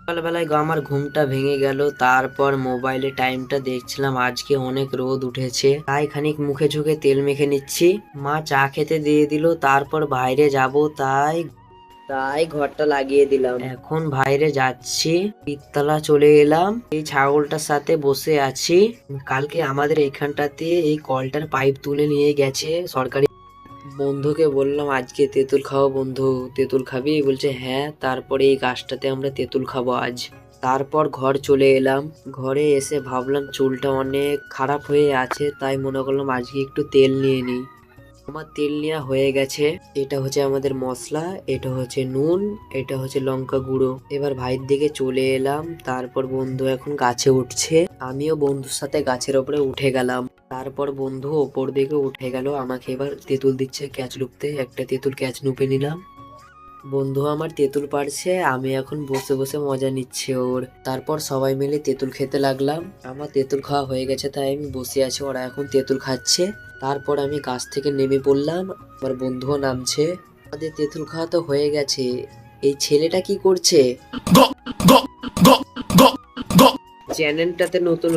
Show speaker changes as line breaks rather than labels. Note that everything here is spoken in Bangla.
সকালবেলায় আমার ঘুমটা ভেঙে গেল, তারপর মোবাইলে টাইমটা দেখছিলাম, আজকে অনেক রোদ উঠেছে, তাই খানিক মুখে ঝুঁকে তেল মেখে নিচ্ছি। মা চা খেতে দিয়ে দিল, তারপর বাইরে যাব, তাই তাই ঘরটা লাগিয়ে দিলাম। এখন বাইরে যাচ্ছি, তিনতলা চলে এলাম, এই ছাগলটার সাথে বসে আছি। কালকে আমাদের এখানটাতে এই কলটার পাইপ তুলে নিয়ে গেছে সরকারি। বন্ধুকে বললাম আজকে তেঁতুল খাবো, বন্ধু তেঁতুল খাবি? বলছে হ্যাঁ। তারপরে এই গাছটাতে আমরা তেঁতুল খাবো আজ। তারপর ঘর চলে এলাম, ঘরে এসে ভাবলাম চুলটা অনেক খারাপ হয়ে আছে, তাই মনে করলাম আজকে একটু তেল নিয়ে নিই। আমার তেল নেওয়া হয়ে গেছে। এটা হচ্ছে আমাদের মশলা, এটা হচ্ছে নুন, এটা হচ্ছে লঙ্কা গুঁড়ো। এবার ভাইয়ের দিকে চলে এলাম, তারপর বন্ধু এখন গাছে উঠছে, আমিও বন্ধুর সাথে গাছের ওপরে উঠে গেলাম। তারপর বন্ধু ওপর দিকে উঠে গেল, আমাকে এবার তেঁতুল দিচ্ছে ক্যাচ লুপতে। একটা তেঁতুল ক্যাচ নুপে নিলাম। বন্ধু আমার তেঁতুল পাড়ছে, আমি এখন বসে বসে মজা নিচ্ছি ওর। তারপর সবাই মিলে তেঁতুল খেতে লাগলাম। আমার তেঁতুল খাওয়া হয়ে গেছে, তাই আমি বসে আছি, ওরা এখন তেঁতুল খাচ্ছে। তারপর আমি গাছ থেকে নেমে পড়লাম, আমার বন্ধুও নামছে। আমাদের তেঁতুল খাওয়া তো হয়ে গেছে, এই ছেলেটা কি করছে? চ্যানেলটাতে নতুন